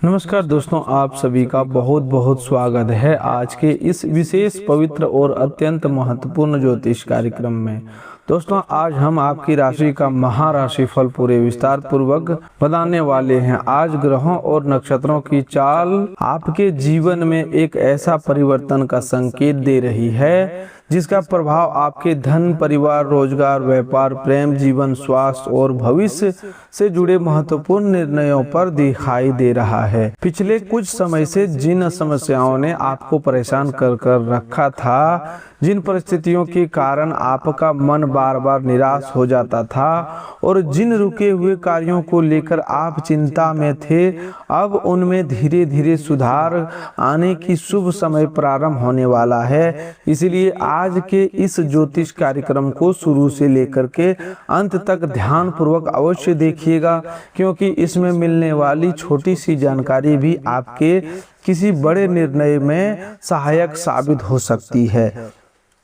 नमस्कार दोस्तों, आप सभी का बहुत बहुत स्वागत है आज के इस विशेष पवित्र और अत्यंत महत्वपूर्ण ज्योतिष कार्यक्रम में। दोस्तों, आज हम आपकी राशि का महाराशि फल पूरे विस्तार पूर्वक बताने वाले हैं। आज ग्रहों और नक्षत्रों की चाल आपके जीवन में एक ऐसा परिवर्तन का संकेत दे रही है जिसका प्रभाव आपके धन, परिवार, रोजगार, व्यापार, प्रेम जीवन, स्वास्थ्य और भविष्य से जुड़े महत्वपूर्ण निर्णयों पर दिखाई दे रहा है। पिछले कुछ समय से जिन समस्याओं ने आपको परेशान कर रखा था, जिन परिस्थितियों के कारण आपका मन बार बार निराश हो जाता था और जिन रुके हुए कार्यों को लेकर आप चिंता में थे, अब उनमें धीरे धीरे सुधार आने की शुभ समय प्रारंभ होने वाला है। इसलिए आज के इस ज्योतिष कार्यक्रम को शुरू से लेकर के अंत तक ध्यान पूर्वक अवश्य देखिएगा, क्योंकि इसमें मिलने वाली छोटी सी जानकारी भी आपके किसी बड़े निर्णय में सहायक साबित हो सकती है।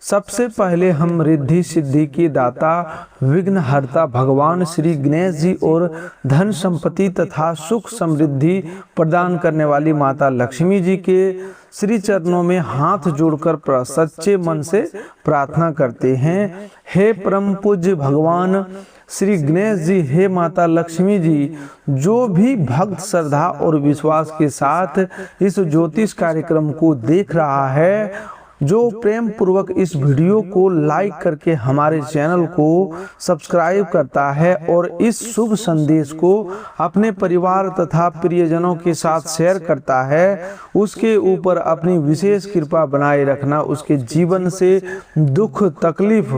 सबसे पहले हम रिद्धि सिद्धि की दाता, विघ्नहर्ता भगवान श्री गणेश जी और धन संपत्ति तथा सुख समृद्धि प्रदान करने वाली माता लक्ष्मी जी के श्री चरणों में हाथ जोड़कर सच्चे मन से प्रार्थना करते हैं। हे परम पूज्य भगवान श्री गणेश जी, हे माता लक्ष्मी जी, जो भी भक्त श्रद्धा और विश्वास के साथ इस ज्योतिष कार्यक्रम को देख रहा है, जो प्रेम पूर्वक इस वीडियो को लाइक करके हमारे चैनल को सब्सक्राइब करता है और इस शुभ संदेश को अपने परिवार तथा प्रियजनों के साथ शेयर करता है, उसके ऊपर अपनी विशेष कृपा बनाए रखना, उसके जीवन से दुख, तकलीफ,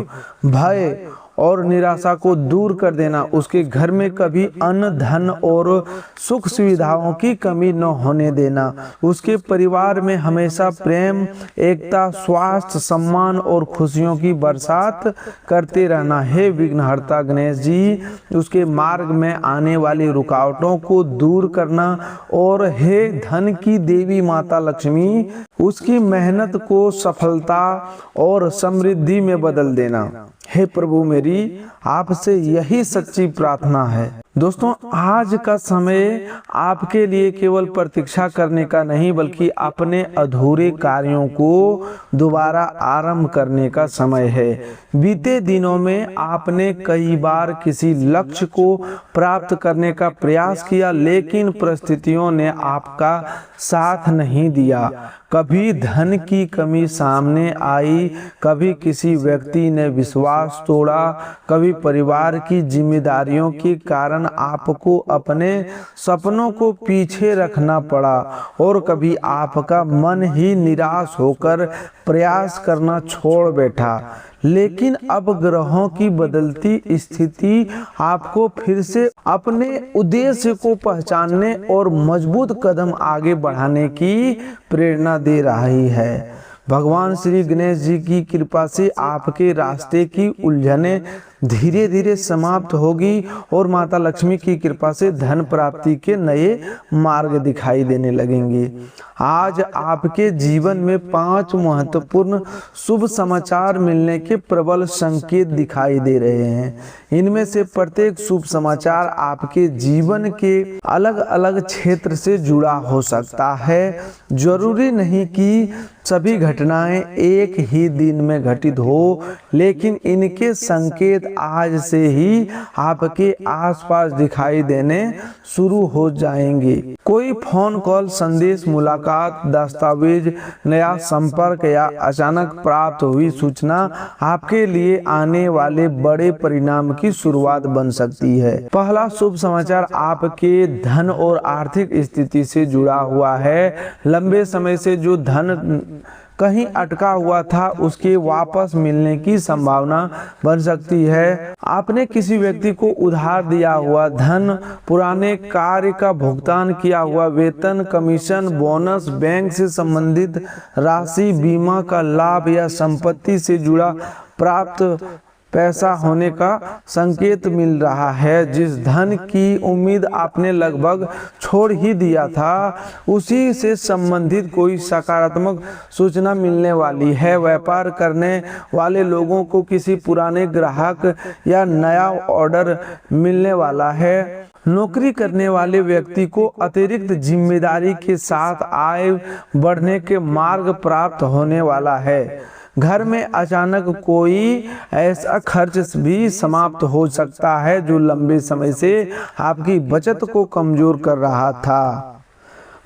भय और निराशा को दूर कर देना, उसके घर में कभी अन्न, धन और सुख सुविधाओं की कमी न होने देना, उसके परिवार में हमेशा प्रेम, एकता, स्वास्थ्य, सम्मान और खुशियों की बरसात करते रहना। हे विघ्नहर्ता गणेश जी, उसके मार्ग में आने वाली रुकावटों को दूर करना और हे धन की देवी माता लक्ष्मी, उसकी मेहनत को सफलता और समृद्धि में बदल देना। हे प्रभु, मेरी आपसे यही सच्ची प्रार्थना है। दोस्तों, आज का समय आपके लिए केवल प्रतीक्षा करने का नहीं, बल्कि अपने अधूरे कार्यों को दोबारा आरंभ करने का समय है। बीते दिनों में आपने कई बार किसी लक्ष्य को प्राप्त करने का प्रयास किया, लेकिन परिस्थितियों ने आपका साथ नहीं दिया। कभी धन की कमी सामने आई, कभी किसी व्यक्ति ने विश्वास तोड़ा, कभी परिवार की जिम्मेदारियों के कारण आपको अपने सपनों को पीछे रखना पड़ा और कभी आपका मन ही निराश होकर प्रयास करना छोड़ बैठा। लेकिन अब ग्रहों की बदलती स्थिति आपको फिर से अपने उद्देश्य को पहचानने और मजबूत कदम आगे बढ़ाने की प्रेरणा दे रही है। भगवान श्री गणेश जी की कृपा से आपके रास्ते की उलझनें धीरे धीरे समाप्त होगी और माता लक्ष्मी की कृपा से धन प्राप्ति के नए मार्ग दिखाई देने लगेंगे। आज आपके जीवन में 5 महत्वपूर्ण शुभ समाचार मिलने के प्रबल संकेत दिखाई दे रहे हैं। इनमें से प्रत्येक शुभ समाचार आपके जीवन के अलग अलग क्षेत्र से जुड़ा हो सकता है। जरूरी नहीं कि सभी घटनाएं एक ही दिन में घटित हो, लेकिन इनके संकेत आज से ही आपके आसपास दिखाई देने शुरू हो जाएंगे। कोई फोन कॉल, संदेश, मुलाकात, दस्तावेज, नया संपर्क या अचानक प्राप्त हुई सूचना आपके लिए आने वाले बड़े परिणाम की शुरुआत बन सकती है। पहला शुभ समाचार आपके धन और आर्थिक स्थिति से जुड़ा हुआ है। लंबे समय से जो धन कहीं अटका हुआ था, उसके वापस मिलने की संभावना बन सकती है। आपने किसी व्यक्ति को उधार दिया हुआ धन, पुराने कार्य का भुगतान किया हुआ वेतन, कमीशन, बोनस, बैंक से संबंधित राशि, बीमा का लाभ या संपत्ति से जुड़ा प्राप्त पैसा होने का संकेत मिल रहा है। जिस धन की उम्मीद आपने लगभग छोड़ ही दिया था, उसी से संबंधित कोई सकारात्मक सूचना मिलने वाली है। व्यापार करने वाले लोगों को किसी पुराने ग्राहक या नया ऑर्डर मिलने वाला है। नौकरी करने वाले व्यक्ति को अतिरिक्त जिम्मेदारी के साथ आय बढ़ने के मार्ग प्राप्त होने वाला है। घर में अचानक कोई ऐसा खर्च भी समाप्त हो सकता है जो लंबे समय से आपकी बचत को कमजोर कर रहा था।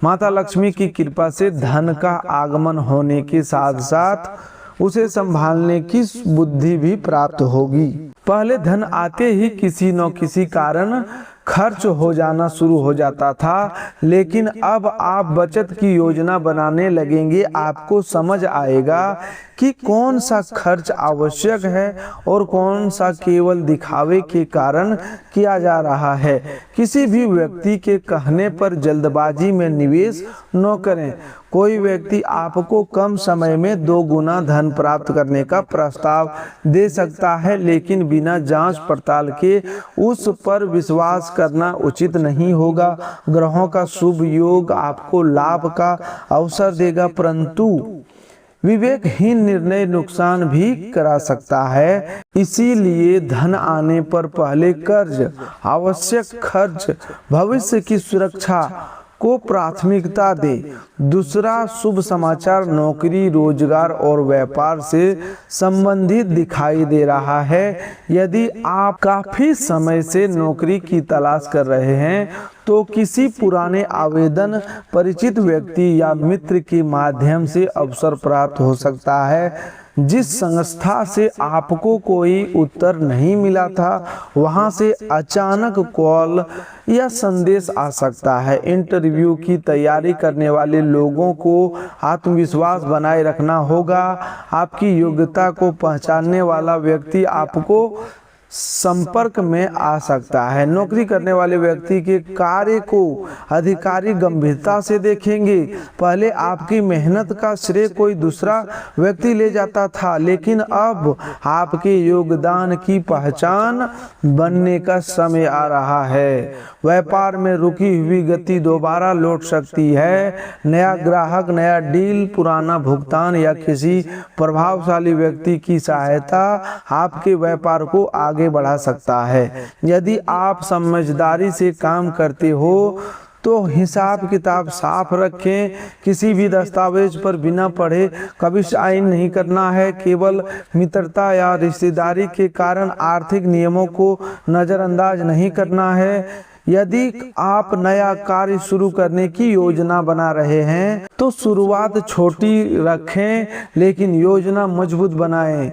माता लक्ष्मी की कृपा से धन का आगमन होने के साथ साथ उसे संभालने की बुद्धि भी प्राप्त होगी। पहले धन आते ही किसी न किसी कारण खर्च हो जाना शुरू हो जाता था, लेकिन अब आप बचत की योजना बनाने लगेंगे। आपको समझ आएगा कि कौन सा खर्च आवश्यक है और कौन सा केवल दिखावे के कारण किया जा रहा है। किसी भी व्यक्ति के कहने पर जल्दबाजी में निवेश न करें। कोई व्यक्ति आपको कम समय में 2 गुना धन प्राप्त करने का प्रस्ताव दे सकता है, लेकिन बिना जांच पड़ताल के उस पर विश्वास करना उचित नहीं होगा। ग्रहों का शुभ योग आपको लाभ का अवसर देगा, परंतु विवेकहीन निर्णय नुकसान भी करा सकता है। इसीलिए धन आने पर पहले कर्ज, आवश्यक खर्च, भविष्य की सुरक्षा को प्राथमिकता दे। दूसरा शुभ समाचार नौकरी, रोजगार और व्यापार से संबंधित दिखाई दे रहा है। यदि आप काफी समय से नौकरी की तलाश कर रहे हैं तो किसी पुराने आवेदन, परिचित व्यक्ति या मित्र के माध्यम से अवसर प्राप्त हो सकता है। जिस संस्था से आपको कोई उत्तर नहीं मिला था वहां से अचानक कॉल या संदेश आ सकता है। इंटरव्यू की तैयारी करने वाले लोगों को आत्मविश्वास बनाए रखना होगा। आपकी योग्यता को पहचानने वाला व्यक्ति आपको संपर्क में आ सकता है। नौकरी करने वाले व्यक्ति के कार्य को अधिकारी गंभीरता से देखेंगे। पहले आपकी मेहनत का श्रेय कोई दूसरा व्यक्ति ले जाता था, लेकिन अब आपके योगदान की पहचान बनने का समय आ रहा है। व्यापार में रुकी हुई गति दोबारा लौट सकती है। नया ग्राहक, नया डील, पुराना भुगतान या किसी प्रभावशाली व्यक्ति की सहायता आपके व्यापार को आगे बढ़ा सकता है। यदि आप समझदारी से काम करते हो तो हिसाब किताब साफ रखें। किसी भी दस्तावेज पर बिना पढ़े कभी साइन नहीं करना है। केवल मित्रता या रिश्तेदारी के कारण आर्थिक नियमों को नजरअंदाज नहीं करना है। यदि आप नया कार्य शुरू करने की योजना बना रहे हैं तो शुरुआत छोटी रखें, लेकिन योजना मजबूत बनाएं।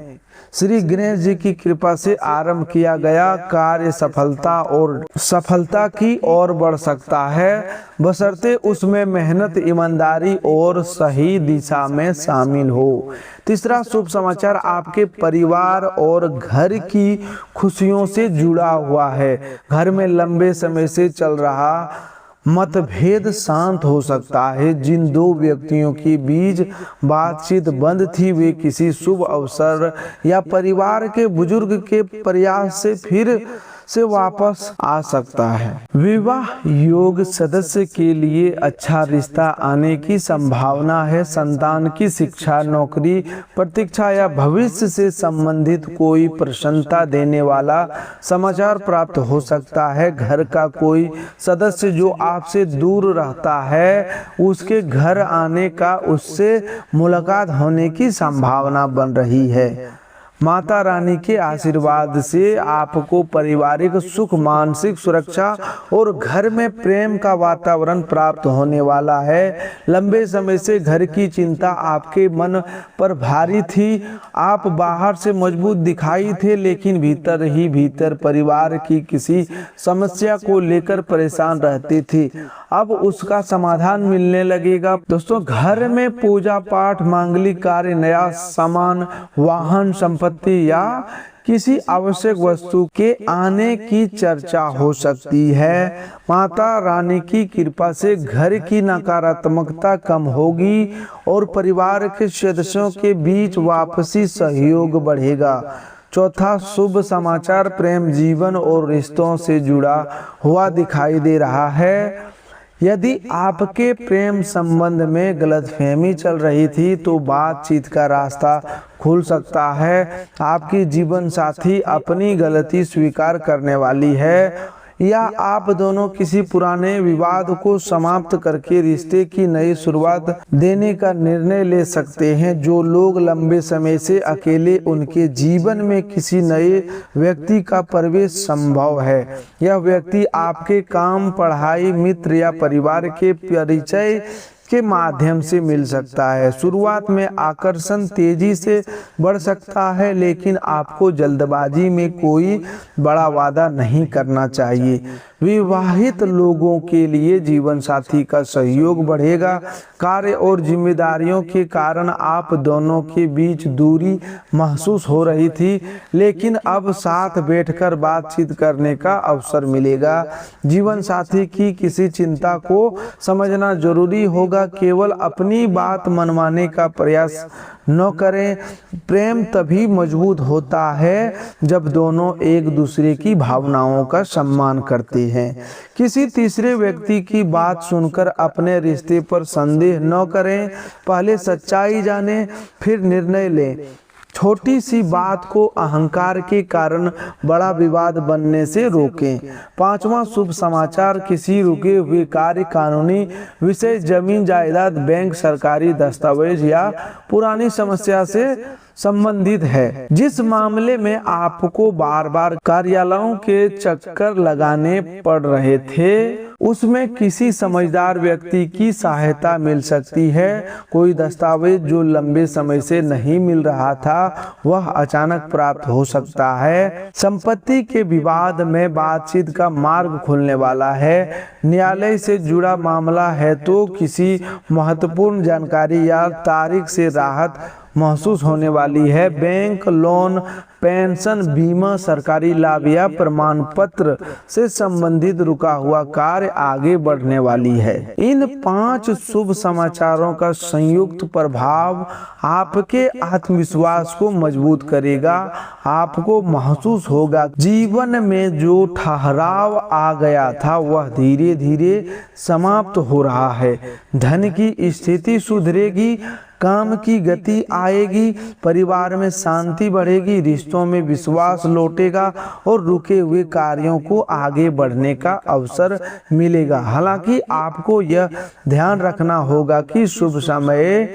श्री गणेश जी की कृपा से आरंभ किया गया कार्य सफलता की ओर बढ़ सकता है, बशर्ते उसमें मेहनत, ईमानदारी और सही दिशा में शामिल हो। तीसरा शुभ समाचार आपके परिवार और घर की खुशियों से जुड़ा हुआ है। घर में लंबे समय से चल रहा मतभेद शांत हो सकता है। जिन 2 व्यक्तियों के बीच बातचीत बंद थी वे किसी शुभ अवसर या परिवार के बुजुर्ग के प्रयास से फिर से वापस आ सकता है। विवाह योग सदस्य के लिए अच्छा रिश्ता आने की संभावना है। संतान की शिक्षा, नौकरी, प्रतीक्षा या भविष्य से संबंधित कोई प्रसन्नता देने वाला समाचार प्राप्त हो सकता है। घर का कोई सदस्य जो आपसे दूर रहता है उसके घर आने का, उससे मुलाकात होने की संभावना बन रही है। माता रानी के आशीर्वाद से आपको पारिवारिक सुख, मानसिक सुरक्षा और घर में प्रेम का वातावरण प्राप्त होने वाला है। लंबे समय से घर की चिंता आपके मन पर भारी थी। आप बाहर से मजबूत दिखाई थे, लेकिन भीतर ही भीतर परिवार की किसी समस्या को लेकर परेशान रहते थे। अब उसका समाधान मिलने लगेगा। दोस्तों, घर में पूजा पाठ, मांगलिक कार्य, नया सामान, वाहन, संपत्ति या किसी आवश्यक वस्तु के आने की चर्चा हो सकती है। माता रानी की कृपा से घर की नकारात्मकता कम होगी और परिवार के सदस्यों के बीच आपसी सहयोग बढ़ेगा। चौथा शुभ समाचार प्रेम जीवन और रिश्तों से जुड़ा हुआ दिखाई दे रहा है। यदि आपके प्रेम संबंध में गलतफहमी चल रही थी तो बातचीत का रास्ता खुल सकता है। आपकी जीवन साथी अपनी गलती स्वीकार करने वाली है। या आप दोनों किसी पुराने विवाद को समाप्त करके रिश्ते की नई शुरुआत देने का निर्णय ले सकते हैं। जो लोग लंबे समय से अकेले, उनके जीवन में किसी नए व्यक्ति का प्रवेश संभव है। यह व्यक्ति आपके काम, पढ़ाई, मित्र या परिवार के परिचय के माध्यम से मिल सकता है। शुरुआत में आकर्षण तेजी से बढ़ सकता है, लेकिन आपको जल्दबाजी में कोई बड़ा वादा नहीं करना चाहिए। विवाहित लोगों के लिए जीवन साथी का सहयोग बढ़ेगा। कार्य और जिम्मेदारियों के कारण आप दोनों के बीच दूरी महसूस हो रही थी, लेकिन अब साथ बैठकर बातचीत करने का अवसर मिलेगा। जीवन साथी की किसी चिंता को समझना जरूरी होगा। केवल अपनी बात मनवाने का प्रयास न करें। प्रेम तभी मजबूत होता है जब दोनों एक दूसरे की भावनाओं का सम्मान करते हैं। किसी तीसरे व्यक्ति की बात सुनकर अपने रिश्ते पर संदेह न करें। पहले सच्चाई जानें, फिर निर्णय लें। छोटी सी बात को अहंकार के कारण बड़ा विवाद बनने से रोकें। पांचवा शुभ समाचार, किसी रुके हुए कार्य, कानूनी विषय, जमीन जायदाद, बैंक, सरकारी दस्तावेज या पुरानी समस्या से संबंधित है। जिस मामले में आपको बार बार कार्यालयों के चक्कर लगाने पड़ रहे थे, उसमें किसी समझदार व्यक्ति की सहायता मिल सकती है। कोई दस्तावेज जो लंबे समय से नहीं मिल रहा था, वह अचानक प्राप्त हो सकता है। संपत्ति के विवाद में बातचीत का मार्ग खुलने वाला है। न्यायालय से जुड़ा मामला है तो किसी महत्वपूर्ण जानकारी या तारीख से राहत महसूस होने वाली है। बैंक, लोन, पेंशन, बीमा, सरकारी लाभ या प्रमाण पत्र से संबंधित रुका हुआ कार्य आगे बढ़ने वाली है। इन 5 शुभ समाचारों का संयुक्त प्रभाव आपके आत्मविश्वास को मजबूत करेगा। आपको महसूस होगा जीवन में जो ठहराव आ गया था वह धीरे धीरे समाप्त हो रहा है। धन की स्थिति सुधरेगी, काम की गति आएगी, परिवार में शांति बढ़ेगी, रिश्तों में विश्वास लौटेगा और रुके हुए कार्यों को आगे बढ़ने का अवसर मिलेगा। हालांकि आपको यह ध्यान रखना होगा कि शुभ समय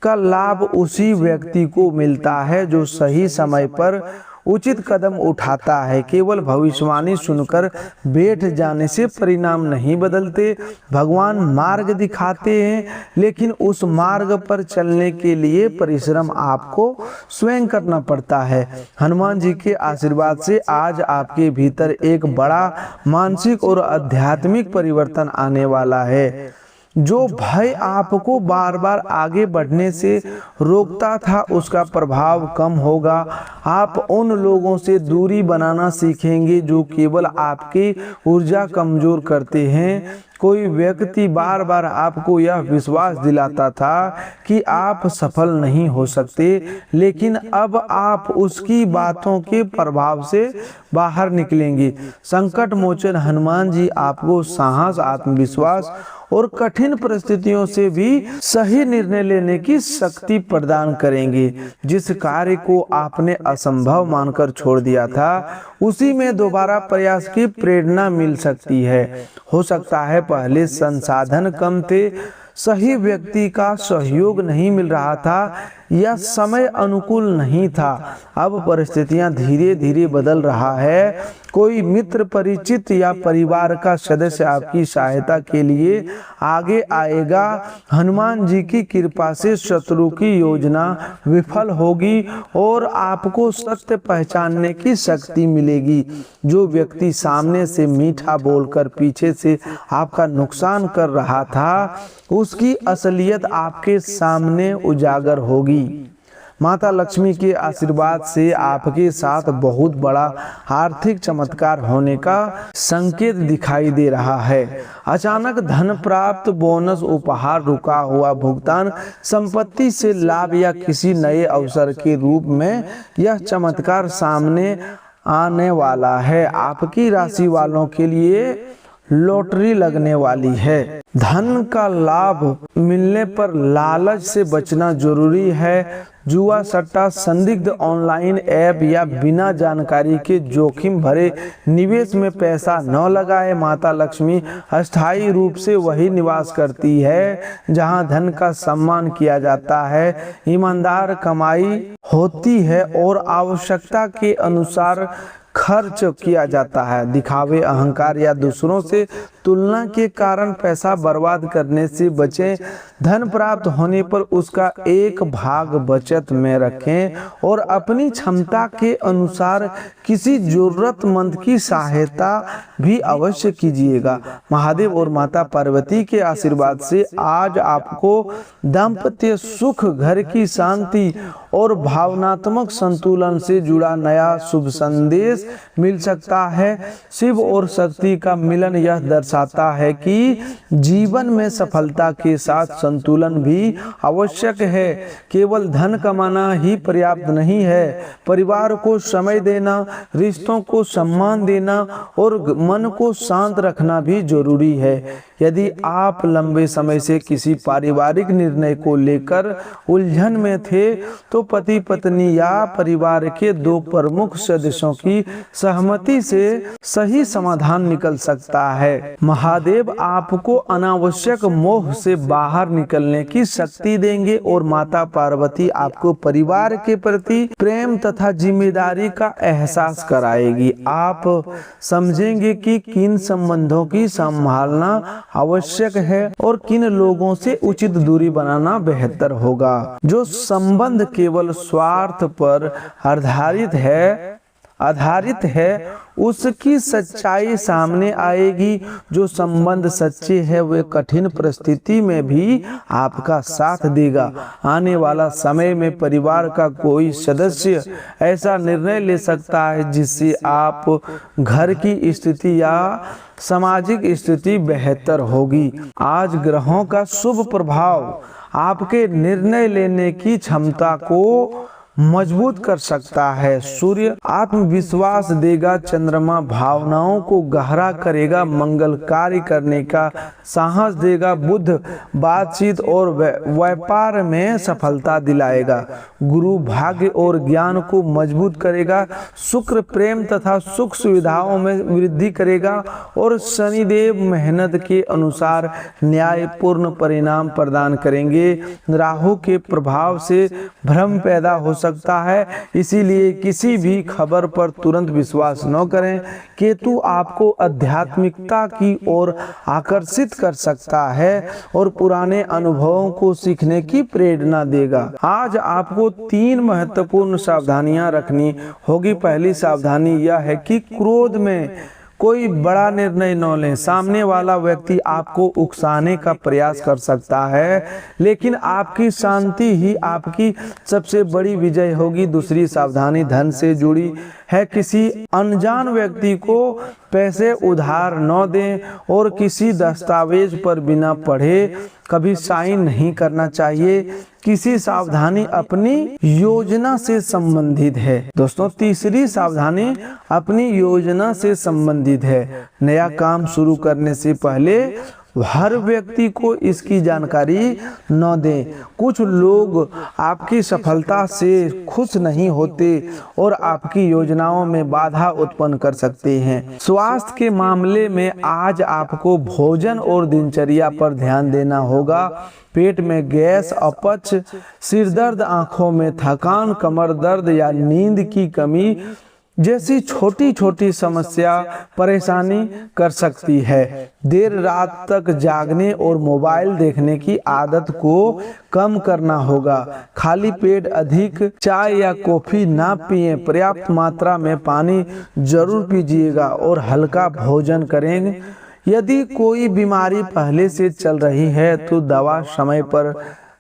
का लाभ उसी व्यक्ति को मिलता है जो सही समय पर उचित कदम उठाता है। केवल भविष्यवाणी सुनकर बैठ जाने से परिणाम नहीं बदलते। भगवान मार्ग दिखाते हैं, लेकिन उस मार्ग पर चलने के लिए परिश्रम आपको स्वयं करना पड़ता है। हनुमान जी के आशीर्वाद से आज आपके भीतर एक बड़ा मानसिक और आध्यात्मिक परिवर्तन आने वाला है। जो भय आपको बार बार आगे बढ़ने से रोकता था, उसका प्रभाव कम होगा। आप उन लोगों से दूरी बनाना सीखेंगे जो केवल आपकी ऊर्जा कमजोर करते हैं। कोई व्यक्ति बार बार आपको यह विश्वास दिलाता था कि आप सफल नहीं हो सकते, लेकिन अब आप उसकी बातों के प्रभाव से बाहर निकलेंगे। संकट मोचन हनुमान जी आपको साहस, आत्मविश्वास और कठिन परिस्थितियों से भी सही निर्णय लेने की शक्ति प्रदान करेंगे। जिस कार्य को आपने असंभव मानकर छोड़ दिया था, उसी में दोबारा प्रयास की प्रेरणा मिल सकती है। हो सकता है पहले संसाधन कम थे, सही व्यक्ति का सहयोग नहीं मिल रहा था या समय अनुकूल नहीं था। अब परिस्थितियां धीरे धीरे बदल रहा है। कोई मित्र, परिचित या परिवार का सदस्य आपकी सहायता के लिए आगे आएगा। हनुमान जी की कृपा से शत्रु की योजना विफल होगी और आपको सत्य पहचानने की शक्ति मिलेगी। जो व्यक्ति सामने से मीठा बोलकर पीछे से आपका नुकसान कर रहा था, उसकी असलियत आपके सामने उजागर होगी। माता लक्ष्मी के आशीर्वाद से आपके साथ बहुत बड़ा आर्थिक चमत्कार होने का संकेत दिखाई दे रहा है। अचानक धन प्राप्त, बोनस, उपहार, रुका हुआ भुगतान, संपत्ति से लाभ या किसी नए अवसर के रूप में यह चमत्कार सामने आने वाला है। आपकी राशि वालों के लिए लॉटरी लगने वाली है। धन का लाभ मिलने पर लालच से बचना जरूरी है। जुआ, सट्टा, संदिग्ध ऑनलाइन ऐप या बिना जानकारी के जोखिम भरे निवेश में पैसा न लगाए। माता लक्ष्मी अस्थायी रूप से वही निवास करती है जहां धन का सम्मान किया जाता है, ईमानदार कमाई होती है और आवश्यकता के अनुसार खर्च किया जाता है। दिखावे, अहंकार या दूसरों से तुलना के कारण पैसा बर्बाद करने से बचें। धन प्राप्त होने पर उसका एक भाग बचत में रखें और अपनी क्षमता के अनुसार किसी जरूरतमंद की सहायता भी अवश्य कीजिएगा। महादेव और माता पार्वती के आशीर्वाद से आज आपको दाम्पत्य सुख, घर की शांति और भावनात्मक संतुलन से जुड़ा नया शुभ संदेश मिल सकता है। शिव और शक्ति का मिलन यह दर्शाता है कि जीवन में सफलता के साथ संतुलन भी आवश्यक है। केवल धन कमाना ही पर्याप्त नहीं है, परिवार को समय देना, रिश्तों को सम्मान देना और मन को शांत रखना भी जरूरी है। यदि आप लंबे समय से किसी पारिवारिक निर्णय को लेकर उलझन में थे तो पति पत्नी या परिवार के दो प्रमुख सदस्यों की सहमति से सही समाधान निकल सकता है। महादेव आपको अनावश्यक मोह से बाहर निकलने की शक्ति देंगे और माता पार्वती आपको परिवार के प्रति प्रेम तथा जिम्मेदारी का एहसास कराएगी। आप समझेंगे कि किन संबंधों की संभालना आवश्यक है और किन लोगों से उचित दूरी बनाना बेहतर होगा। जो संबंध केवल स्वार्थ पर आधारित है उसकी सच्चाई सामने आएगी। जो संबंध सच्चे हैं वे कठिन परिस्थिति में भी आपका साथ देगा। आने वाला समय में परिवार का कोई सदस्य ऐसा निर्णय ले सकता है जिससे आप घर की स्थिति या सामाजिक स्थिति बेहतर होगी। आज ग्रहों का शुभ प्रभाव आपके निर्णय लेने की क्षमता को मजबूत कर सकता है। सूर्य आत्मविश्वास देगा, चंद्रमा भावनाओं को गहरा करेगा, मंगल कार्य करने का साहस देगा, बुध बातचीत और व्यापार में सफलता दिलाएगा, गुरु भाग्य और ज्ञान को मजबूत करेगा, शुक्र प्रेम तथा सुख सुविधाओं में वृद्धि करेगा और शनिदेव मेहनत के अनुसार न्यायपूर्ण परिणाम प्रदान करेंगे। राहु के प्रभाव से भ्रम पैदा हो सकता है, इसीलिए किसी भी खबर पर तुरंत विश्वास न करें। केतु आपको आध्यात्मिकता की ओर आकर्षित कर सकता है और पुराने अनुभवों को सीखने की प्रेरणा देगा। आज आपको 3 महत्वपूर्ण सावधानियां रखनी होगी। पहली सावधानी यह है कि क्रोध में कोई बड़ा निर्णय न लें। सामने वाला व्यक्ति आपको उकसाने का प्रयास कर सकता है, लेकिन आपकी शांति ही आपकी सबसे बड़ी विजय होगी। दूसरी सावधानी धन से जुड़ी है। किसी अनजान व्यक्ति को पैसे उधार न दें और किसी दस्तावेज पर बिना पढ़े कभी साइन नहीं करना चाहिए। किसी सावधानी अपनी योजना से संबंधित है। दोस्तों, तीसरी सावधानी अपनी योजना से संबंधित है। नया काम शुरू करने से पहले हर व्यक्ति को इसकी जानकारी न दें। कुछ लोग आपकी सफलता से खुश नहीं होते और आपकी योजनाओं में बाधा उत्पन्न कर सकते हैं। स्वास्थ्य के मामले में आज आपको भोजन और दिनचर्या पर ध्यान देना होगा। पेट में गैस, अपच, सिर दर्द, आंखों में थकान, कमर दर्द या नींद की कमी जैसी छोटी छोटी समस्या परेशानी कर सकती है। देर रात तक जागने और मोबाइल देखने की आदत को कम करना होगा। खाली पेट अधिक चाय या कॉफी ना पिएं। पर्याप्त मात्रा में पानी जरूर पीजिएगा और हल्का भोजन करें। यदि कोई बीमारी पहले से चल रही है तो दवा समय पर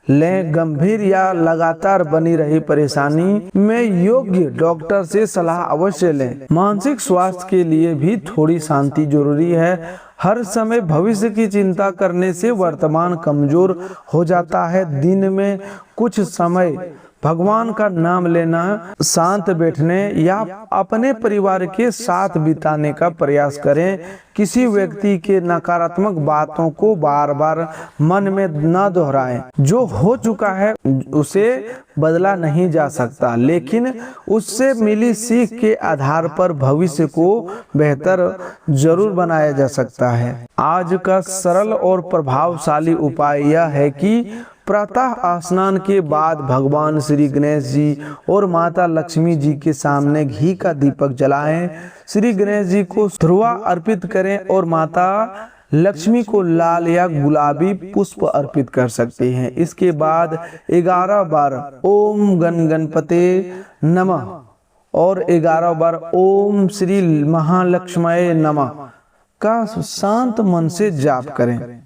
लें। गंभीर या लगातार बनी रही परेशानी में योग्य डॉक्टर से सलाह अवश्य लें। मानसिक स्वास्थ्य के लिए भी थोड़ी शांति जरूरी है। हर समय भविष्य की चिंता करने से वर्तमान कमजोर हो जाता है। दिन में कुछ समय भगवान का नाम लेना, शांत बैठने या अपने परिवार के साथ बिताने का प्रयास करें। किसी व्यक्ति के नकारात्मक बातों को बार बार मन में न दोहराएं। जो हो चुका है उसे बदला नहीं जा सकता, लेकिन उससे मिली सीख के आधार पर भविष्य को बेहतर जरूर बनाया जा सकता है। आज का सरल और प्रभावशाली उपाय यह है कि प्रातः स्नान के बाद भगवान श्री गणेश जी और माता लक्ष्मी जी के सामने घी का दीपक जलाएं। श्री गणेश जी को ध्रुवा अर्पित करें और माता लक्ष्मी को लाल या गुलाबी पुष्प अर्पित कर सकते हैं। इसके बाद 11 बार ओम गण गणपते नमः और 11 बार ओम श्री महालक्ष्मये नमः का शांत मन से जाप करें।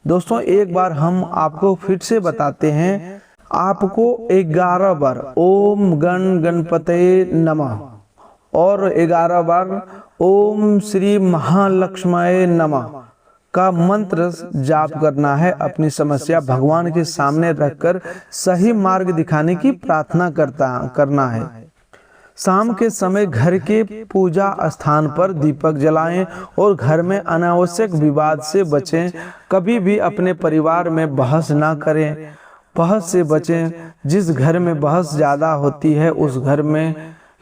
दोस्तों, एक बार हम आपको फिर से बताते हैं। आपको 11 बार ओम गण गणपते नमः और 11 बार ओम श्री महालक्ष्मये नमः का मंत्र जाप करना है। अपनी समस्या भगवान के सामने रखकर सही मार्ग दिखाने की प्रार्थना करना है। शाम के समय घर के पूजा स्थान पर दीपक जलाएं और घर में अनावश्यक विवाद से बचें। कभी भी अपने परिवार में बहस ना करें, बहस से बचें। जिस घर में बहस ज़्यादा होती है उस घर में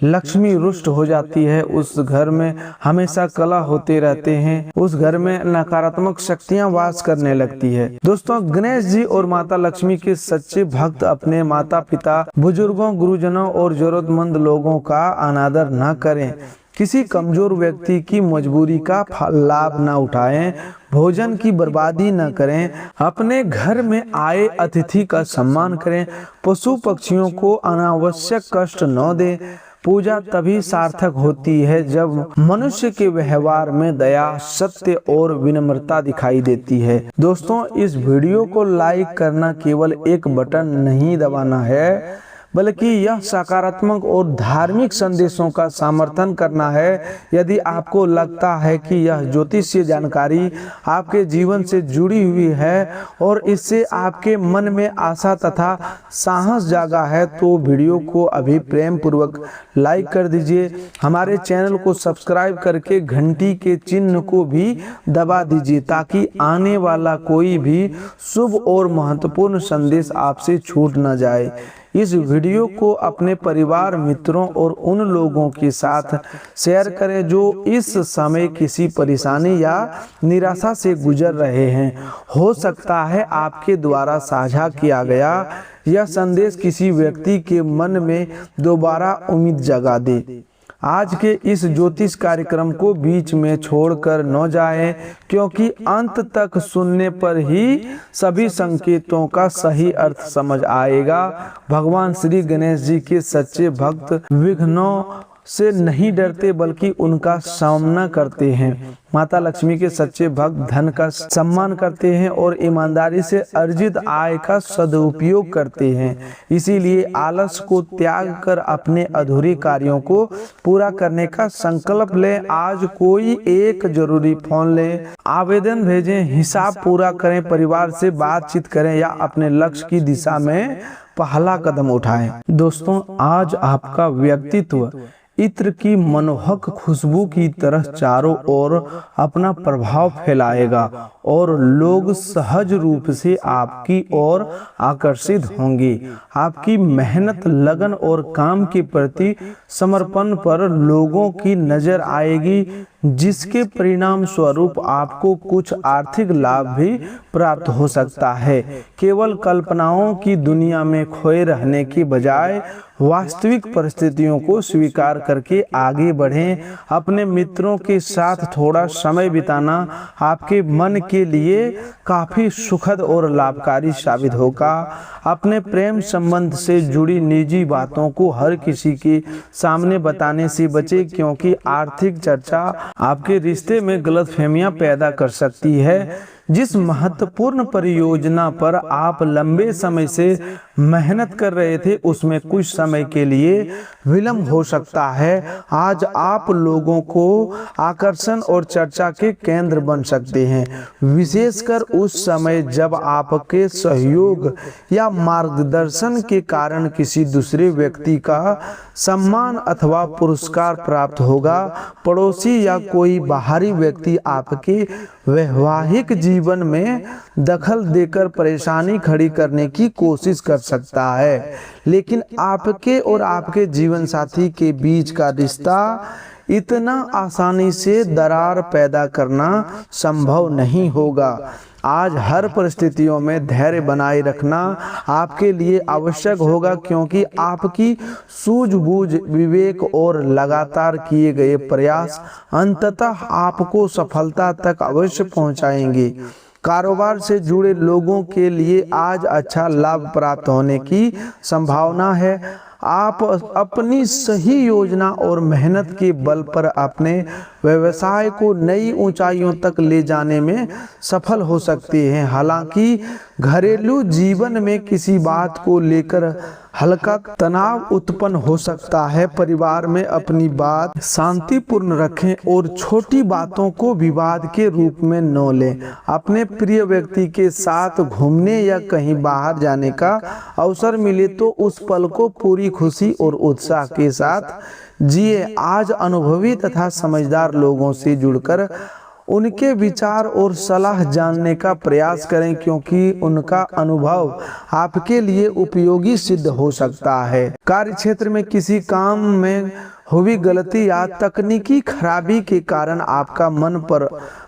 लक्ष्मी रुष्ट हो जाती है, उस घर में हमेशा कलह होते रहते हैं, उस घर में नकारात्मक शक्तियां वास करने लगती है। दोस्तों, गणेश जी और माता लक्ष्मी के सच्चे भक्त अपने माता पिता, बुजुर्गों, गुरुजनों और जरूरतमंद लोगों का अनादर न करें। किसी कमजोर व्यक्ति की मजबूरी का लाभ न उठाएं, भोजन की बर्बादी न करें, अपने घर में आए अतिथि का सम्मान करें, पशु पक्षियों को अनावश्यक कष्ट न दें। पूजा तभी सार्थक होती है जब मनुष्य के व्यवहार में दया, सत्य और विनम्रता दिखाई देती है। दोस्तों, इस वीडियो को लाइक करना केवल एक बटन नहीं दबाना है, बल्कि यह सकारात्मक और धार्मिक संदेशों का समर्थन करना है। यदि आपको लगता है कि यह ज्योतिषीय जानकारी आपके जीवन से जुड़ी हुई है और इससे आपके मन में आशा तथा साहस जागा है, तो वीडियो को अभी प्रेम पूर्वक लाइक कर दीजिए। हमारे चैनल को सब्सक्राइब करके घंटी के चिन्ह को भी दबा दीजिए ताकि आने वाला कोई भी शुभ और महत्वपूर्ण संदेश आपसे छूट न जाए। इस वीडियो को अपने परिवार, मित्रों और उन लोगों के साथ शेयर करें जो इस समय किसी परेशानी या निराशा से गुजर रहे हैं। हो सकता है आपके द्वारा साझा किया गया यह संदेश किसी व्यक्ति के मन में दोबारा उम्मीद जगा दे। आज के इस ज्योतिष कार्यक्रम को बीच में छोड़कर न जाएं, क्योंकि अंत तक सुनने पर ही सभी संकेतों का सही अर्थ समझ आएगा। भगवान श्री गणेश जी के सच्चे भक्त विघ्नों से नहीं डरते बल्कि उनका सामना करते हैं। माता लक्ष्मी के सच्चे भक्त धन का सम्मान करते हैं और ईमानदारी से अर्जित आय का सदुपयोग करते हैं। इसीलिए आलस को त्याग कर अपने अधूरे कार्यों को पूरा करने का संकल्प लें। आज कोई एक जरूरी फोन लें, आवेदन भेजें, हिसाब पूरा करें, परिवार से बातचीत करें या अपने लक्ष्य की दिशा में पहला कदम उठाएं। दोस्तों, आज आपका व्यक्तित्व इत्र की मनोहक खुशबू की तरह चारों ओर अपना प्रभाव फैलाएगा और लोग सहज रूप से आपकी ओर आकर्षित होंगे। आपकी मेहनत, लगन और काम के प्रति समर्पण पर लोगों की नजर आएगी, जिसके परिणाम स्वरूप आपको कुछ आर्थिक लाभ भी प्राप्त हो सकता है। केवल कल्पनाओं की दुनिया में खोए रहने के बजाय वास्तविक परिस्थितियों को स्वीकार करके आगे बढ़ें। अपने मित्रों के साथ थोड़ा समय बिताना आपके मन के लिए काफी सुखद और लाभकारी साबित होगा। अपने प्रेम संबंध से जुड़ी निजी बातों को हर किसी के सामने बताने से बचें, क्योंकि आर्थिक चर्चा आपके रिश्ते में गलतफहमियां पैदा कर सकती है। जिस महत्वपूर्ण परियोजना पर आप लंबे समय से मेहनत कर रहे थे उसमें कुछ समय के लिए विलंब हो सकता है। आज आप लोगों को आकर्षण और चर्चा के केंद्र बन सकते हैं, विशेषकर उस समय जब आपके सहयोग या मार्गदर्शन के कारण किसी दूसरे व्यक्ति का सम्मान अथवा पुरस्कार प्राप्त होगा। पड़ोसी या कोई बाहरी व्यक्ति आपके वैवाहिक जीवन में दखल देकर परेशानी खड़ी करने की कोशिश कर सकता है, लेकिन आपके और आपके जीवन साथी के बीच का रिश्ता इतना आसानी से दरार पैदा करना संभव नहीं होगा। आज हर परिस्थितियों में धैर्य बनाए रखना आपके लिए आवश्यक होगा, क्योंकि आपकी सूझबूझ, विवेक और लगातार किए गए प्रयास अंततः आपको सफलता तक अवश्य पहुंचाएंगे। कारोबार से जुड़े लोगों के लिए आज अच्छा लाभ प्राप्त होने की संभावना है। आप अपनी सही योजना और मेहनत के बल पर अपने व्यवसाय को नई ऊंचाइयों तक ले जाने में सफल हो सकते हैं। हालांकि घरेलू जीवन में किसी बात को लेकर हल्का तनाव उत्पन्न हो सकता है। परिवार में अपनी बात शांतिपूर्ण रखें और छोटी बातों को विवाद के रूप में न लें। अपने प्रिय व्यक्ति के साथ घूमने या कहीं बाहर जाने का अवसर मिले तो उस पल को पूरी खुशी और उत्साह के साथ जिए। आज अनुभवी तथा समझदार लोगों से जुड़कर उनके विचार और सलाह जानने का प्रयास करें, क्योंकि उनका अनुभव आपके लिए उपयोगी सिद्ध हो सकता है। कार्यक्षेत्र में किसी काम में हुई गलती या तकनीकी खराबी के कारण आपका मन पर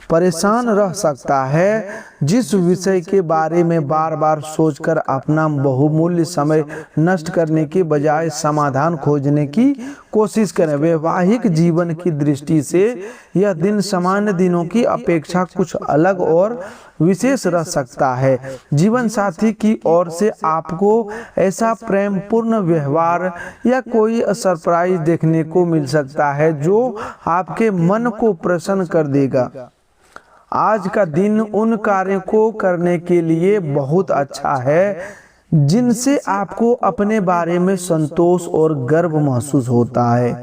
परेशान रह सकता है। जिस विषय के बारे में बार बार सोचकर अपना बहुमूल्य समय नष्ट करने के बजाय समाधान खोजने की कोशिश करें। वैवाहिक जीवन की दृष्टि से यह दिन सामान्य दिनों की अपेक्षा कुछ अलग और विशेष रह सकता है। जीवन साथी की ओर से आपको ऐसा प्रेमपूर्ण व्यवहार या कोई सरप्राइज देखने को मिल सकता है जो आपके मन को प्रसन्न कर देगा। आज का दिन उन कार्यों को करने के लिए बहुत अच्छा है जिनसे आपको अपने बारे में संतोष और गर्व महसूस होता है।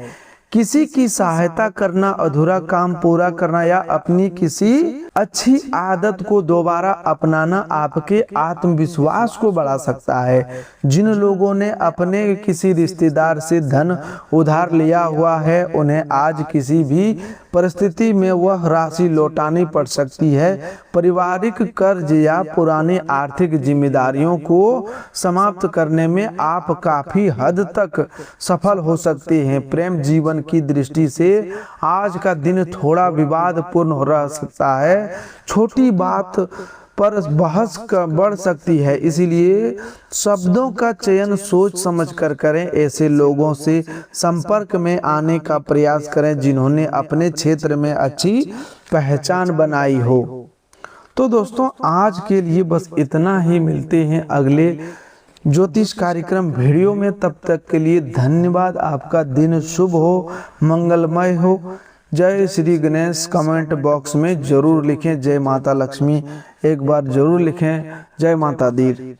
किसी की सहायता करना, अधूरा काम पूरा करना या अपनी किसी अच्छी आदत को दोबारा अपनाना आपके आत्मविश्वास को बढ़ा सकता है। जिन लोगों ने अपने किसी रिश्तेदार से धन उधार लिया हुआ है, उन्हें आज किसी भी परिस्थिति में वह राशि लौटानी पड़ सकती है। पारिवारिक कर्ज या पुरानी आर्थिक जिम्मेदारियों को समाप्त करने में आप काफी हद तक सफल हो सकते हैं। प्रेम जीवन की दृष्टि से आज का दिन थोड़ा विवादपूर्ण रह सकता है। छोटी बात पर बहस बढ़ सकती है, इसीलिए शब्दों का चयन सोच समझ कर करें। ऐसे लोगों से संपर्क में आने का प्रयास करें जिन्होंने अपने क्षेत्र में अच्छी पहचान बनाई हो। तो दोस्तों, आज के लिए बस इतना ही। मिलते हैं अगले ज्योतिष कार्यक्रम वीडियो में। तब तक के लिए धन्यवाद। आपका दिन शुभ हो, मंगलमय हो। जय श्री गणेश कमेंट बॉक्स में जरूर लिखें। जय माता लक्ष्मी एक बार जरूर लिखें। जय माता दी।